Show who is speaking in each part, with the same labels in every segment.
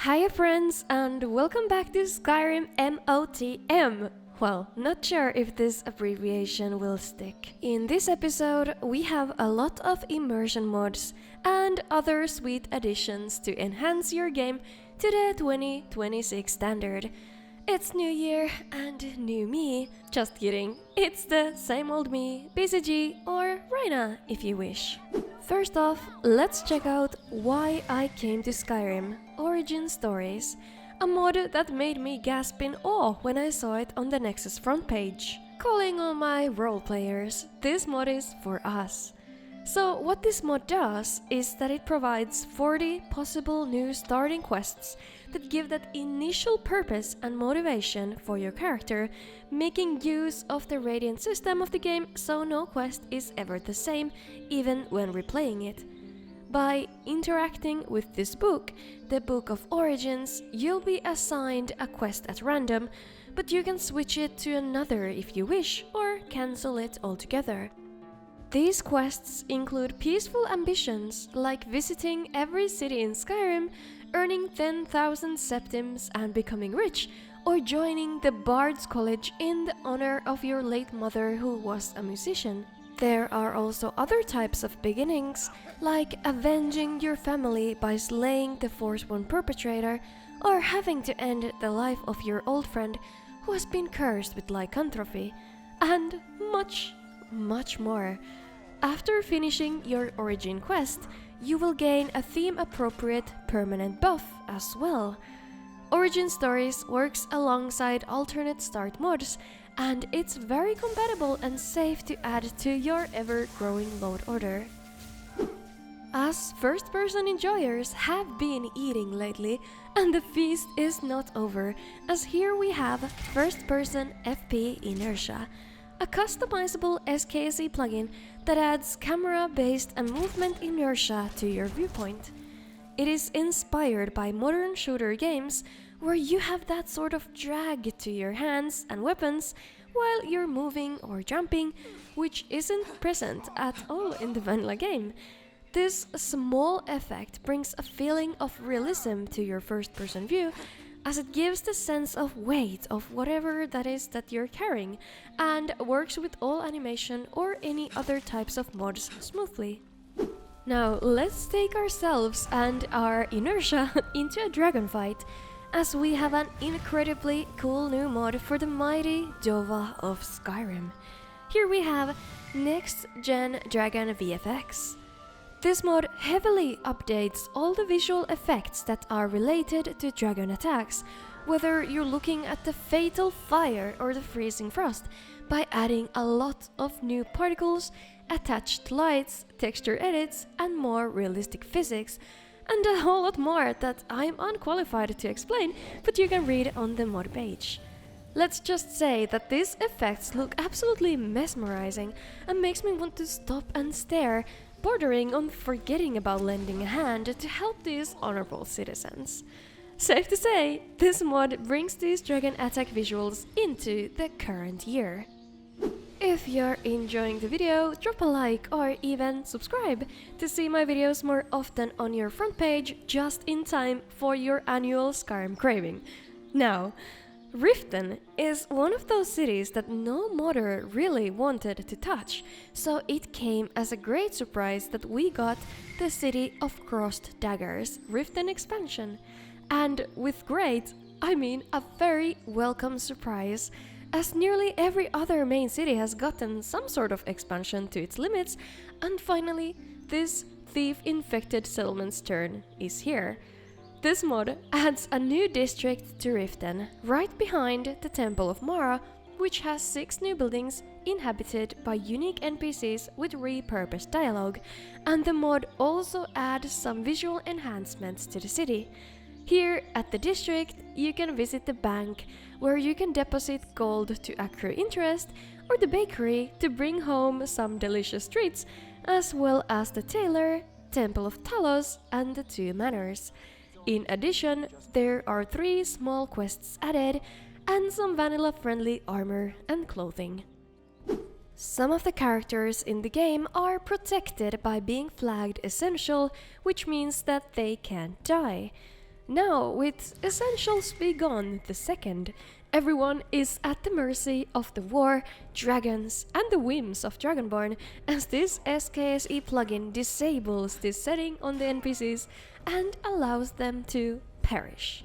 Speaker 1: Hiya friends, and welcome back to Skyrim MOTM. Well, not sure if this abbreviation will stick. In this episode, we have a lot of immersion mods and other sweet additions to enhance your game to the 2026 standard. It's new year and new me. Just kidding, it's the same old me, BCG or Raina if you wish. First off, let's check out why I came to Skyrim, Origin Stories, a mod that made me gasp in awe when I saw it on the Nexus front page. Calling all my role players, this mod is for us. So what this mod does is that it provides 40 possible new starting quests that give that initial purpose and motivation for your character, making use of the Radiant system of the game so no quest is ever the same, even when replaying it. By interacting with this book, the Book of Origins, you'll be assigned a quest at random, but you can switch it to another if you wish, or cancel it altogether. These quests include peaceful ambitions like visiting every city in Skyrim, earning 10,000 septims and becoming rich, or joining the Bard's College in the honor of your late mother who was a musician. There are also other types of beginnings, like avenging your family by slaying the Forsworn perpetrator, or having to end the life of your old friend who has been cursed with lycanthropy, and much more. After finishing your origin quest, you will gain a theme-appropriate permanent buff as well. Origin Stories works alongside alternate start mods, and it's very compatible and safe to add to your ever-growing load order. Us first-person enjoyers have been eating lately, and the feast is not over, as here we have first-person FP Inertia, a customizable SKSE plugin that adds camera-based and movement inertia to your viewpoint. It is inspired by modern shooter games where you have that sort of drag to your hands and weapons while you're moving or jumping, which isn't present at all in the vanilla game. This small effect brings a feeling of realism to your first-person view, as it gives the sense of weight of whatever that is that you're carrying, and works with all animation or any other types of mods smoothly. Now let's take ourselves and our inertia into a dragon fight, as we have an incredibly cool new mod for the mighty Dova of Skyrim. Here we have Next Gen Dragon VFX. This mod heavily updates all the visual effects that are related to dragon attacks, whether you're looking at the fatal fire or the freezing frost, by adding a lot of new particles, attached lights, texture edits, and more realistic physics, and a whole lot more that I'm unqualified to explain, but you can read on the mod page. Let's just say that these effects look absolutely mesmerizing and makes me want to stop and stare, bordering on forgetting about lending a hand to help these honorable citizens. Safe to say, this mod brings these dragon attack visuals into the current year. If you're enjoying the video, drop a like or even subscribe to see my videos more often on your front page, just in time for your annual Skyrim craving. Now, Riften is one of those cities that no modder really wanted to touch, so it came as a great surprise that we got the City of Crossed Daggers Riften expansion. And with great, I mean a very welcome surprise, as nearly every other main city has gotten some sort of expansion to its limits, and finally, this thief-infected settlement's turn is here. This mod adds a new district to Riften, right behind the Temple of Mara, which has 6 new buildings inhabited by unique NPCs with repurposed dialogue, and the mod also adds some visual enhancements to the city. Here at the district, you can visit the bank, where you can deposit gold to accrue interest, or the bakery to bring home some delicious treats, as well as the tailor, Temple of Talos, and the 2 manors. In addition, there are 3 small quests added, and some vanilla-friendly armor and clothing. Some of the characters in the game are protected by being flagged essential, which means that they can't die. Now, with Essentials Begone the Second, everyone is at the mercy of the war, dragons, and the whims of Dragonborn, as this SKSE plugin disables this setting on the NPCs and allows them to perish.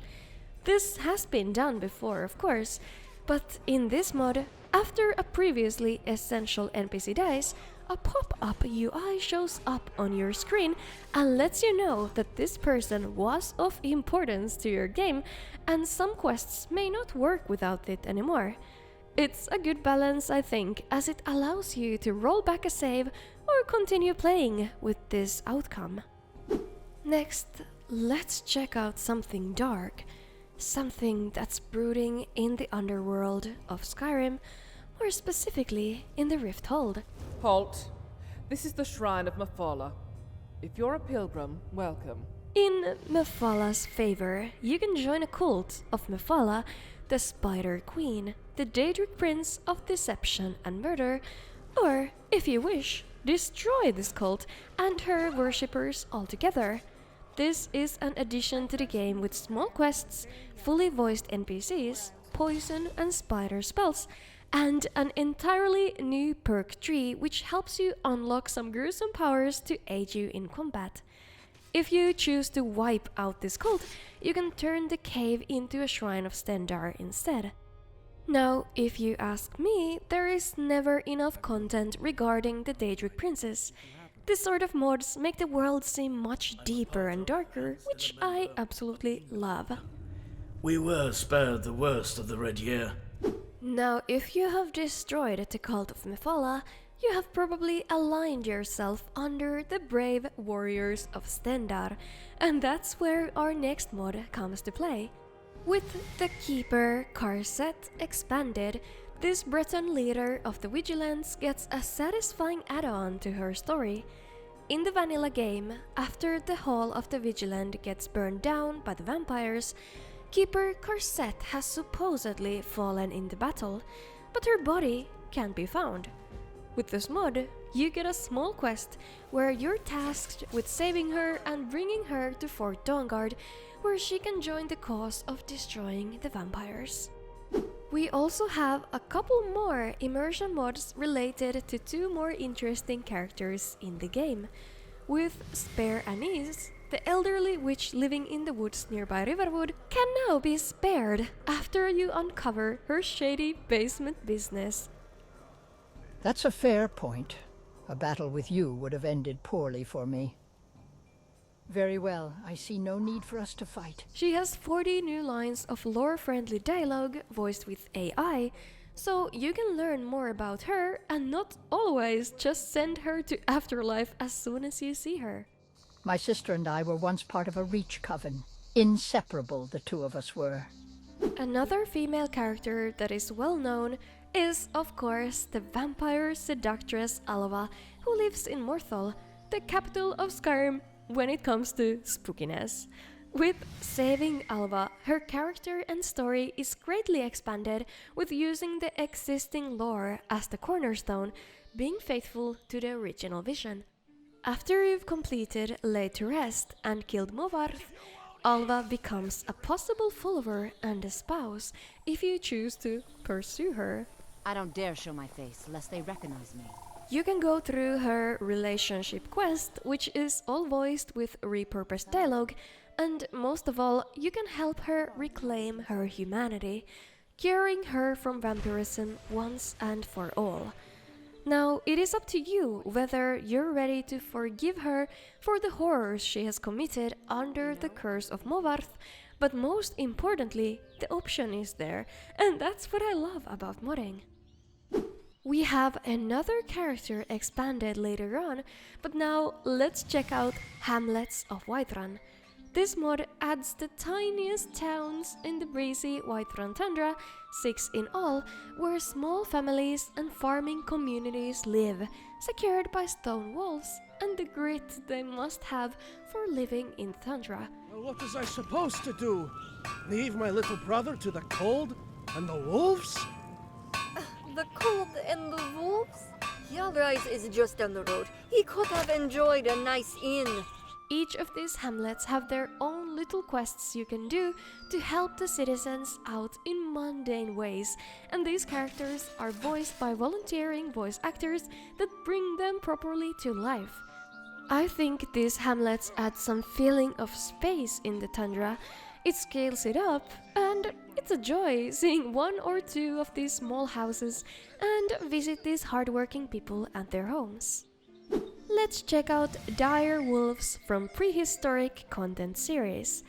Speaker 1: This has been done before, of course, but in this mod, after a previously essential NPC dies, a pop-up UI shows up on your screen and lets you know that this person was of importance to your game, and some quests may not work without it anymore. It's a good balance, I think, as it allows you to roll back a save or continue playing with this outcome. Next, let's check out something dark, something that's brooding in the underworld of Skyrim, more specifically in the Rift Hold.
Speaker 2: Halt. This is the Shrine of Mephala. If you're a pilgrim, welcome.
Speaker 1: In Mephala's favor, you can join a cult of Mephala, the Spider Queen, the Daedric Prince of Deception and Murder, or, if you wish, destroy this cult and her worshippers altogether. This is an addition to the game with small quests, fully voiced NPCs, poison and spider spells, and an entirely new perk tree which helps you unlock some gruesome powers to aid you in combat. If you choose to wipe out this cult, you can turn the cave into a Shrine of Stendarr instead. Now, if you ask me, there is never enough content regarding the Daedric Princess. This sort of mods make the world seem much deeper and darker, which I absolutely love.
Speaker 3: We were spared the worst of the Red Year.
Speaker 1: Now, if you have destroyed the cult of Mephala, you have probably aligned yourself under the brave warriors of Stendarr, and that's where our next mod comes to play. With the Keeper Carcette expanded, this Breton leader of the Vigilants gets a satisfying add-on to her story. In the vanilla game, after the Hall of the Vigilant gets burned down by the vampires, Keeper Carcette has supposedly fallen in the battle, but her body can't be found. With this mod, you get a small quest where you're tasked with saving her and bringing her to Fort Dawnguard, where she can join the cause of destroying the vampires. We also have a couple more immersion mods related to two more interesting characters in the game. With Spare Anise, the elderly witch living in the woods nearby Riverwood can now be spared after you uncover her shady basement business.
Speaker 4: That's a fair point. A battle with you would have ended poorly for me. Very well, I see no need for us to fight.
Speaker 1: She has 40 new lines of lore-friendly dialogue voiced with AI, so you can learn more about her and not always just send her to Afterlife as soon as you see her.
Speaker 4: My sister and I were once part of a Reach coven. Inseparable, the two of us were.
Speaker 1: Another female character that is well known is, of course, the vampire seductress Alva, who lives in Morthal, the capital of Skyrim when it comes to spookiness. With Saving Alva, her character and story is greatly expanded with using the existing lore as the cornerstone, being faithful to the original vision. After you've completed Laid to Rest and killed Movarth, Alva becomes a possible follower and a spouse if you choose to pursue her.
Speaker 5: I don't dare show my face, lest they recognize me.
Speaker 1: You can go through her relationship quest, which is all voiced with repurposed dialogue, and most of all, you can help her reclaim her humanity, curing her from vampirism once and for all. Now, it is up to you whether you're ready to forgive her for the horrors she has committed under the curse of Movarth, but most importantly, the option is there, and that's what I love about modding. We have another character expanded later on, but now let's check out Hamlets of Whiterun. This mod adds the tiniest towns in the breezy Whiterun tundra, 6 in all, where small families and farming communities live, secured by stone walls and the grit they must have for living in tundra.
Speaker 6: Well, what was I supposed to do? Leave my little brother to the cold and the wolves?
Speaker 7: The cold and the wolves? Hjalrise is just down the road. He could have enjoyed a nice inn.
Speaker 1: Each of these hamlets have their own fun little quests you can do to help the citizens out in mundane ways, and these characters are voiced by volunteering voice actors that bring them properly to life. I think these hamlets add some feeling of space in the tundra. It scales it up, and it's a joy seeing one or two of these small houses and visit these hardworking people at their homes. Let's check out Dire Wolves from Prehistoric content series.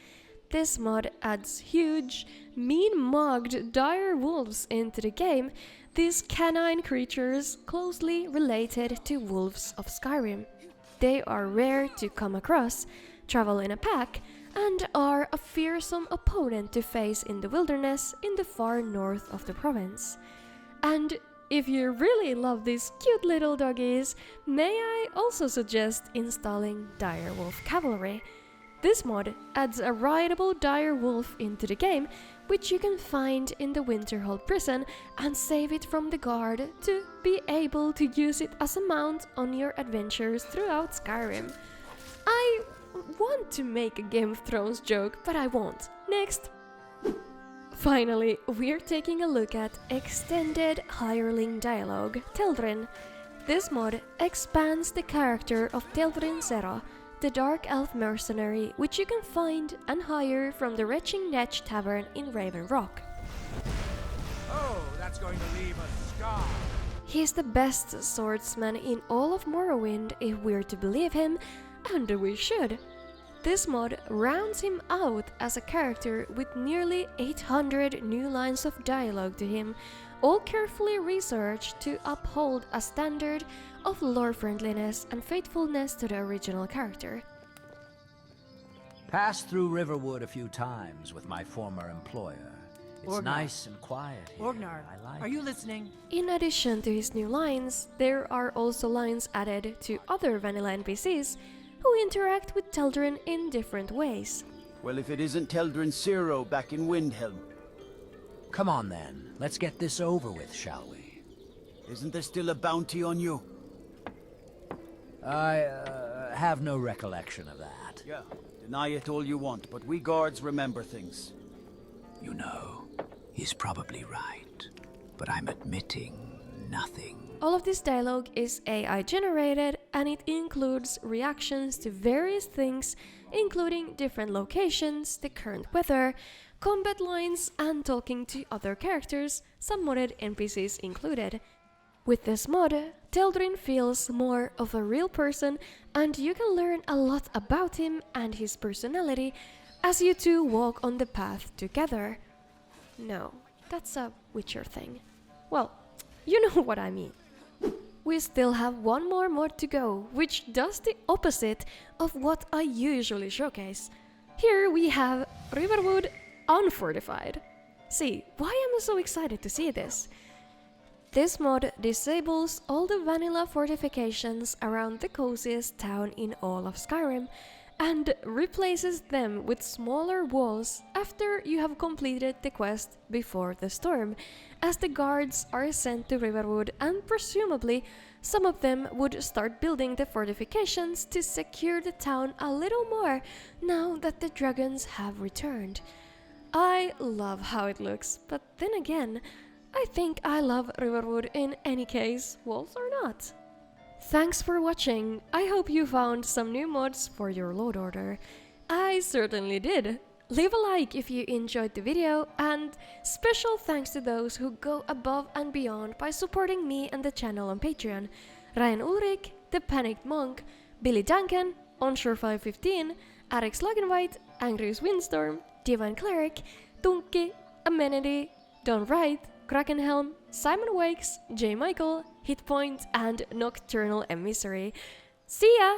Speaker 1: This mod adds huge, mean-mugged dire wolves into the game, these canine creatures closely related to wolves of Skyrim. They are rare to come across, travel in a pack, and are a fearsome opponent to face in the wilderness in the far north of the province. And if you really love these cute little doggies, may I also suggest installing Direwolf Cavalry. This mod adds a rideable direwolf into the game, which you can find in the Winterhold prison and save it from the guard to be able to use it as a mount on your adventures throughout Skyrim. I want to make a Game of Thrones joke, but I won't. Next! Finally, we're taking a look at extended hireling dialogue, Teldryn. This mod expands the character of Teldryn Zera, the dark elf mercenary which you can find and hire from the Retching Netch Tavern in Raven Rock.
Speaker 8: Oh, that's going to leave a scar.
Speaker 1: He's the best swordsman in all of Morrowind if we're to believe him, and we should. This mod rounds him out as a character with nearly 800 new lines of dialogue to him, all carefully researched to uphold a standard of lore friendliness and faithfulness to the original character.
Speaker 9: Passed through Riverwood a few times with my former employer. It's
Speaker 5: Orgnar.
Speaker 9: nice and quiet here.
Speaker 5: Orgnar,
Speaker 9: I like
Speaker 5: are you
Speaker 9: it.
Speaker 5: listening?
Speaker 1: In addition to his new lines, there are also lines added to other vanilla NPCs who interact with Teldryn in different ways.
Speaker 10: Well, if it isn't Teldryn Zero back in Windhelm.
Speaker 9: Come on then, let's get this over with, shall we?
Speaker 10: Isn't there still a bounty on you?
Speaker 9: I have no recollection of that.
Speaker 10: Yeah, deny it all you want, but we guards remember things.
Speaker 9: You know, he's probably right, but I'm admitting nothing.
Speaker 1: All of this dialogue is AI generated, and it includes reactions to various things, including different locations, the current weather, combat lines, and talking to other characters, some modded NPCs included. With this mod, Teldryn feels more of a real person, and you can learn a lot about him and his personality as you two walk on the path together. No, that's a Witcher thing. Well, you know what I mean. We still have one more mod to go, which does the opposite of what I usually showcase. Here we have Riverwood Unfortified. See, why am I so excited to see this? This mod disables all the vanilla fortifications around the coziest town in all of Skyrim and replaces them with smaller walls after you have completed the quest before the storm, as the guards are sent to Riverwood and presumably some of them would start building the fortifications to secure the town a little more now that the dragons have returned. I love how it looks, but then again, I think I love Riverwood in any case, walls or not. Thanks for watching. I hope you found some new mods for your load order. I certainly did. Leave a like if you enjoyed the video, and special thanks to those who go above and beyond by supporting me and the channel on Patreon. Ryan Ulrich, The Panicked Monk, Billy Duncan, Onshore515, Alex Lagenwhite, Angrius Windstorm, Divine Cleric, Tunki, Amenity, Don Wright, Krakenhelm, Simon Wakes, J. Michael, Hitpoint, and Nocturnal Emissary. See ya!